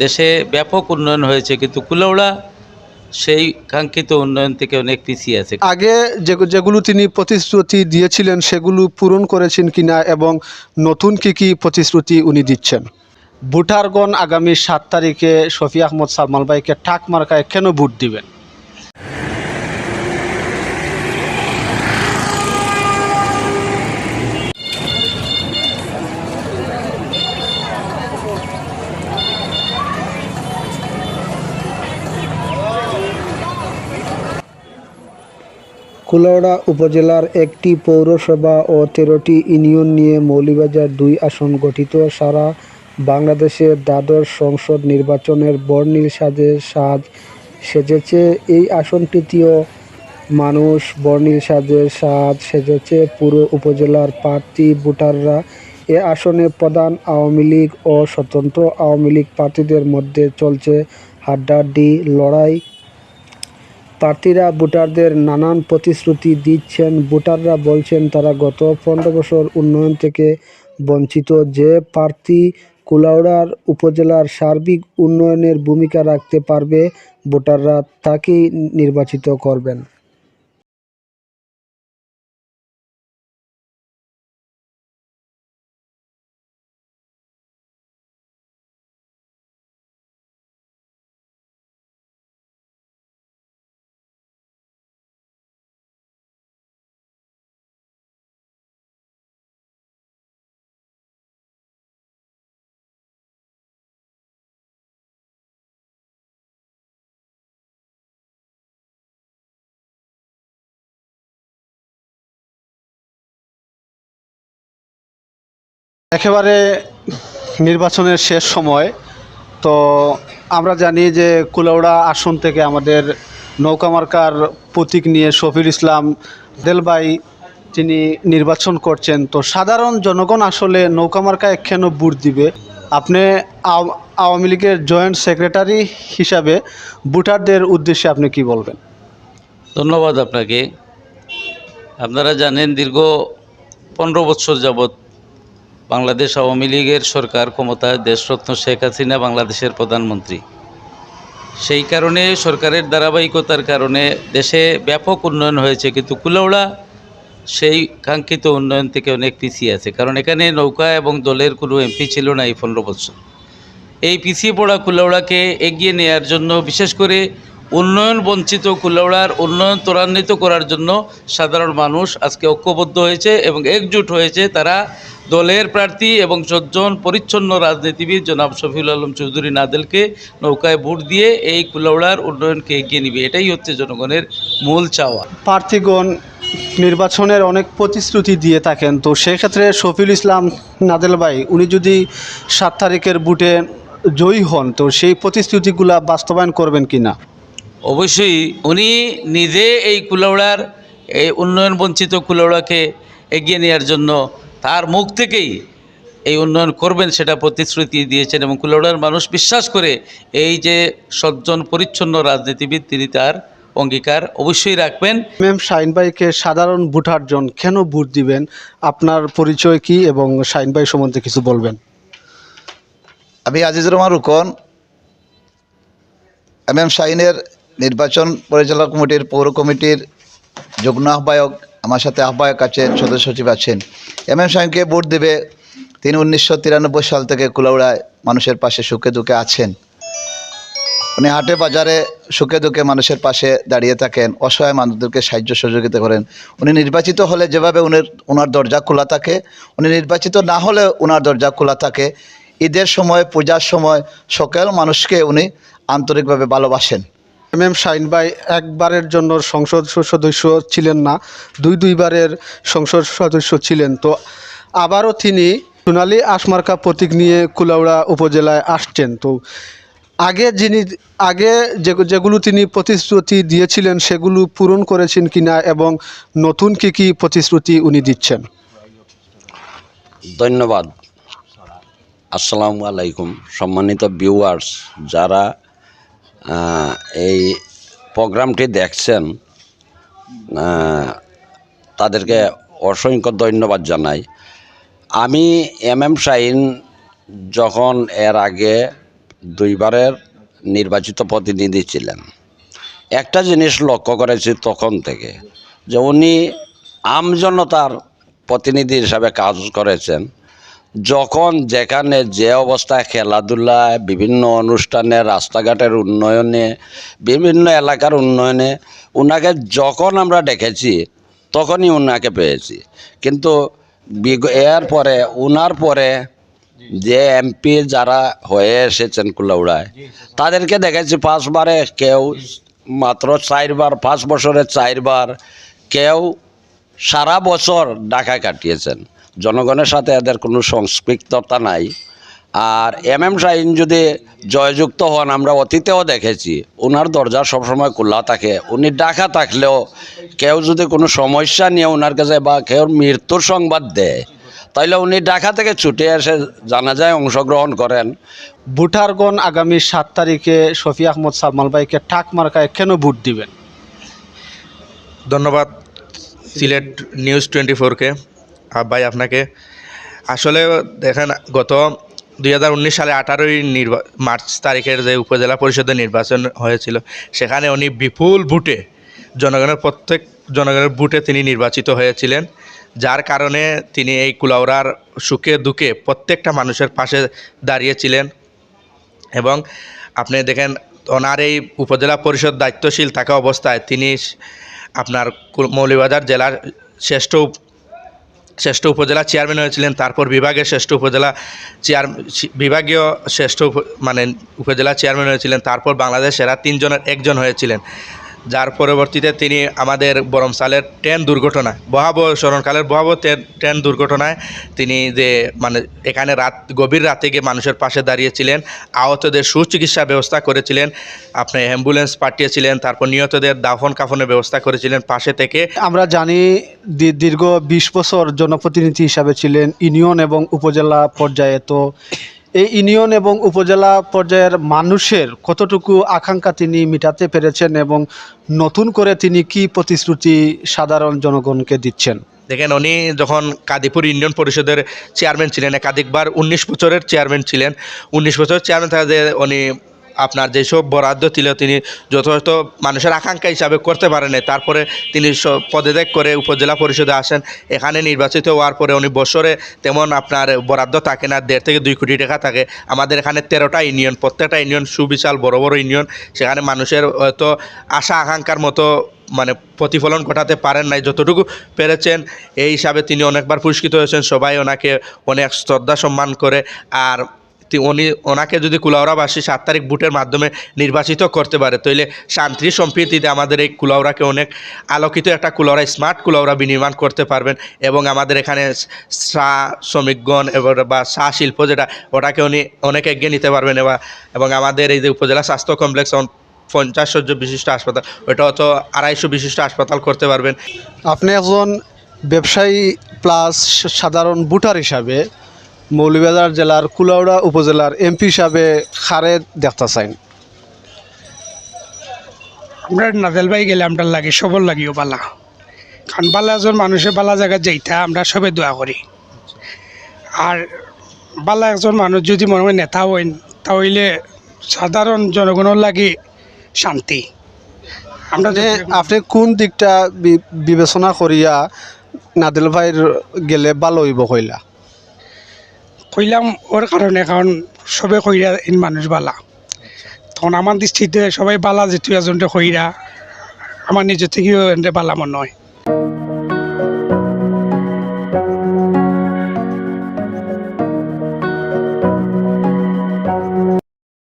দেশে ব্যাপক উন্নয়ন হয়েছে, কিন্তু কুলাউড়া সেই কাঙ্ক্ষিত উন্নয়ন থেকে অনেক পিছিয়ে আছে। আগে যেগুলো তিনি প্রতিশ্রুতি দিয়েছিলেন সেগুলো পূরণ করেছেন কিনা এবং নতুন কি প্রতিশ্রুতি উনি দিচ্ছেন। ভোটারগণ আগামী 7 তারিখে শফি আহমদ সালমান ভাইকে টাক মার্কায় কেন ভোট দিবেন? কুলাউড়া উপজেলার একটি পৌরসভা ও 13টি ইউনিয়ন নিয়ে মৌলভীবাজার 2 আসন গঠিত। সারা বাংলাদেশের দ্বাদশ সংসদ নির্বাচনের বর্ণিল সাজ সেজেছে এই আসনটিতেও মানুষ বর্ণিল সাজ সেজেছে পুরো উপজেলার প্রার্থী ভোটাররা। এ আসনে প্রধান আওয়ামী লীগ ও স্বতন্ত্র আওয়ামী লীগ প্রার্থীদের মধ্যে চলছে হাড্ডাহাড্ডি লড়াই। প্রার্থীরা ভোটারদের নানান প্রতিশ্রুতি দিচ্ছেন। ভোটাররা বলছেন তারা গত 15 বছর উন্নয়ন থেকে বঞ্চিত। যে প্রার্থী কুলাউড়ার উপজেলার সার্বিক উন্নয়নের ভূমিকা রাখতে পারবে, ভোটাররা তাকেই নির্বাচিত করবেন। একেবারে নির্বাচনের শেষ সময়, তো আমরা জানি যে কুলাউড়া আসন থেকে আমাদের নৌকা মার্কার প্রতীক নিয়ে শফিউল ইসলাম দেলবাই তিনি নির্বাচন করছেন। তো সাধারণ জনগণ আসলে নৌকা মার্কায় কেন ভোট দিবে? আপনি আওয়ামী লীগের জয়েন্ট সেক্রেটারি হিসাবে ভোটারদের উদ্দেশ্যে আপনি কি বলবেন? ধন্যবাদ আপনাকে। আপনারা জানেন দীর্ঘ 15 বছর যাবৎ বাংলাদেশ আওয়ামী লীগের সরকার ক্ষমতায়, দেশরত্ন শেখ হাসিনা বাংলাদেশের প্রধানমন্ত্রী। সেই কারণে সরকারের ধারাবাহিকতার কারণে দেশে ব্যাপক উন্নয়ন হয়েছে, কিন্তু কুলাউড়া সেই কাঙ্ক্ষিত উন্নয়ন থেকে অনেক পিছিয়ে আছে। কারণ এখানে নৌকা এবং দলের কোনো এমপি ছিল না এই 15 বছর। এই পিছিয়ে পড়া কুলাউড়াকে এগিয়ে নেওয়ার জন্য, বিশেষ করে উন্নয়ন বঞ্চিত কুলাউড়ার উন্নয়ন ত্বরান্বিত করার জন্য সাধারণ মানুষ আজকে ঐক্যবদ্ধ হয়েছে এবং একজোট হয়েছে। তারা দলের প্রার্থী এবং সজ্জন পরিচ্ছন্ন রাজনীতিবিদ জনাব শফিউল আলম চৌধুরী নাদেলকে নৌকায় ভোট দিয়ে এই কুলাউড়ার উন্নয়নকে এগিয়ে নেবে, এটাই হচ্ছে জনগণের মূল চাওয়া। প্রার্থীগণ নির্বাচনের অনেক প্রতিশ্রুতি দিয়ে থাকেন, তো সেক্ষেত্রে শফিউল ইসলাম নাদেল ভাই উনি যদি 7 তারিখের ভোটে জয়ী হন, তো সেই প্রতিশ্রুতিগুলা বাস্তবায়ন করবেন কি না? অবশ্যই উনি নিজে এই কুলাউড়ার এই উন্নয়ন বঞ্চিত কুলাউড়াকে এগিয়ে নেওয়ার জন্য তার মুখ থেকেই এই উন্নয়ন করবেন সেটা প্রতিশ্রুতি দিয়েছেন, এবং কুলাউড়ার মানুষ বিশ্বাস করে এই যে সজ্জন পরিচ্ছন্ন রাজনীতিবিদ, তিনি তার অঙ্গীকার অবশ্যই রাখবেন। এম শাহিন ভাইকে সাধারণ ভোটারজন কেন ভোট দিবেন? আপনার পরিচয় কি এবং শাহিন ভাই সম্বন্ধে কিছু বলবেন? আমি আজিজুর রহমান রুকন, এম শাহিনের নির্বাচন পরিচালনা কমিটির পৌর কমিটির যুগ্ম আহ্বায়ক। আমার সাথে আহ্বায়ক আছেন, সদস্য সচিব আছেন। এম শাহিনকে ভোট দেবে। তিনি 1993 সাল থেকে কুলাউড়ায় মানুষের পাশে সুখে দুঃখে আছেন। উনি হাটে বাজারে সুখে দুঃখে মানুষের পাশে দাঁড়িয়ে থাকেন, অসহায় মানুষদেরকে সাহায্য সহযোগিতা করেন। উনি নির্বাচিত হলে যেভাবে ওনার দরজা খোলা থাকে, উনি নির্বাচিত না হলে ওনার দরজা খোলা থাকে। ঈদের সময়, পূজার সময় সকল মানুষকে উনি আন্তরিকভাবে ভালোবাসেন। এম শাহিন ভাই একবারের জন্য সংসদ সদস্য ছিলেন না, দুইবারের সংসদ সদস্য ছিলেন। তো আবারও তিনি সোনালী আশমার্কা প্রতীক নিয়ে কুলাউড়া উপজেলায় আসছেন। তো আগে যেগুলো তিনি প্রতিশ্রুতি দিয়েছিলেন সেগুলো পূরণ করেছেন কিনা এবং নতুন কি প্রতিশ্রুতি উনি দিচ্ছেন? ধন্যবাদ। আসসালামু আলাইকুম সম্মানিত ভিউয়ার্স, যারা এই প্রোগ্রামটি দেখছেন তাদেরকে অসংখ্য ধন্যবাদ জানাই। আমি এম শাহিন যখন এর আগে দুইবারের নির্বাচিত প্রতিনিধি ছিলেন। একটা জিনিস লক্ষ্য করেছি তখন থেকে যে উনি আমজনতার প্রতিনিধি হিসাবে কাজ করেছেন। যখন যেখানে যে অবস্থায় খেলাধুলায়, বিভিন্ন অনুষ্ঠানে, রাস্তাঘাটের উন্নয়নে, বিভিন্ন এলাকার উন্নয়নে উনাকে যখন আমরা ডেকেছি তখনই উনাকে পেয়েছি। কিন্তু এর পরে উনার পরে যে এমপি যারা হয়ে এসেছেন কুলাউড়ায় তাদেরকে দেখেছি 5 বারে, কেউ মাত্র 4 বার, 5 বছরে 4 বার, কেউ সারা বছর ঢাকায় কাটিয়েছেন। জনগণের সাথে এদের কোনো সংস্পৃক্ততা নাই। আর শাহীন যদি জয়যুক্ত হন, আমরা অতীতেও দেখেছি ওনার দরজা সবসময় খোলা থাকে। উনি ঢাকা থাকলেও কেউ যদি কোনো সমস্যা নিয়ে ওনার কাছে বা কেউ মৃত্যুর সংবাদ দেয় তাইলে উনি ঢাকা থেকে ছুটে এসে জানাজায় অংশগ্রহণ করেন। ভোটারগণ আগামী 7 তারিখে শফি আহমদ সালমান ভাইকে টাক মার্কায় কেন ভোট দিবেন? ধন্যবাদ সিলেট নিউজ 24-কে ভাই আপনাকে। আসলে দেখেন, গত 2019 সালে 18 মার্চ তারিখের যে উপজেলা পরিষদের নির্বাচন হয়েছিল, সেখানে উনি বিপুল ভোটে প্রত্যেক জনগণের ভোটে তিনি নির্বাচিত হয়েছিলেন। যার কারণে তিনি এই কুলাউড়ার সুখে দুঃখে প্রত্যেকটা মানুষের পাশে দাঁড়িয়েছিলেন। এবং আপনি দেখেন, ওনার এই উপজেলা পরিষদ দায়িত্বশীল থাকা অবস্থায় তিনি আপনার মৌলভীবাজার জেলার শ্রেষ্ঠ উপজেলা চেয়ারম্যান হয়েছিলেন। তারপর বিভাগীয় উপজেলা চেয়ারম্যান হয়েছিলেন। তারপর বাংলাদেশ সেরা 3 জনের একজন হয়েছিলেন। যার পরবর্তীতে তিনি আমাদের বরমসালের স্মরণকালের ভয়াবহ ট্রেন দুর্ঘটনায় তিনি যে এখানে গভীর রাতে গিয়ে মানুষের পাশে দাঁড়িয়েছিলেন, আহতদের সুচিকিৎসা ব্যবস্থা করেছিলেন, আপনি অ্যাম্বুলেন্স পাঠিয়েছিলেন, তারপর নিহতদের দাফন কাফনের ব্যবস্থা করেছিলেন পাশে থেকে। আমরা জানি দীর্ঘ 20 বছর জনপ্রতিনিধি হিসাবে ছিলেন ইউনিয়ন এবং উপজেলা পর্যায়ে। তো এই ইউনিয়ন এবং উপজেলা পর্যায়ের মানুষের কতটুকু আকাঙ্ক্ষা তিনি মিটাতে পেরেছেন এবং নতুন করে তিনি কি প্রতিশ্রুতি সাধারণ জনগণকে দিচ্ছেন? দেখেন, উনি যখন কাদিপুর ইউনিয়ন পরিষদের চেয়ারম্যান ছিলেন, একাধিকবার 19 বছরের চেয়ারম্যান ছিলেন। 19 বছরের চেয়ারম্যান থাকাতে উনি আপনার যেসব বরাদ্দ ছিল তিনি যথাযথ মানুষের আকাঙ্ক্ষা হিসাবে করতে পারেন। তারপরে তিনি পদত্যাগ করে উপজেলা পরিষদে আসেন। এখানে নির্বাচিত হওয়ার পরে উনি বছরে তেমন আপনার বরাদ্দ থাকে না, 1.5 থেকে 2 কোটি টাকা থাকে। আমাদের এখানে 13টা ইউনিয়ন, প্রত্যেকটা ইউনিয়ন সুবিশাল বড় বড় ইউনিয়ন। সেখানে মানুষের হয়তো আশা আকাঙ্ক্ষার মতো প্রতিফলন ঘটাতে পারেন নাই, যতটুকু পেরেছেন। এই হিসাবে তিনি অনেকবার পুরস্কৃত হয়েছেন। সবাই ওনাকে অনেক শ্রদ্ধা সম্মান করে। আর ওনাকে যদি কুলাউড়াবাসী 7 তারিখ ভোটের মাধ্যমে নির্বাচিত করতে পারে, তাহলে শান্তি সম্প্রীতিতে আমাদের এই কুলাউড়াকে অনেক আলোকিত একটা কুলাউড়া, স্মার্ট কুলাউড়া বিনির্মাণ করতে পারবেন। এবং আমাদের এখানে শ্রমিকগণ বা শিল্প যেটা, ওটাকে উনি অনেক এগিয়ে নিতে পারবেন। এবং আমাদের এই যে উপজেলা স্বাস্থ্য কমপ্লেক্স 50 শয্য বিশিষ্ট হাসপাতাল, ওটা হয়তো 250 বিশিষ্ট হাসপাতাল করতে পারবেন। আপনি একজন ব্যবসায়ী প্লাস সাধারণ ভোটার হিসাবে মৌলভীবাজার জেলার কুলাউড়া উপজেলার এমপি হিসাবে কারে দেখতে চান? আমরা নাজেল ভাই গেলে আমরা লাগে সবর লাগিও বালা, কারণ বালা একজন মানুষের বালা জায়গা যাইতা আমরা সবে দোয়া করি। আর বালা একজন মানুষ যদি মনে হয় নেতা হইন, তাহলে সাধারণ জনগণের লাগে শান্তি। আমরা আপনি কোন দিকটা বিবেচনা করিয়া নাদেল ভাইয়ের গেলে ভালো হইব কইলা? কইলাম ওর কারণে, কারণ সবে কইরা ইন মানুষ বালা, তখন আমার দৃষ্টিতে সবাই বালা যেহেতু এজনটা কইরা আমার নিজের থেকেও এনে বালা মনে হয়।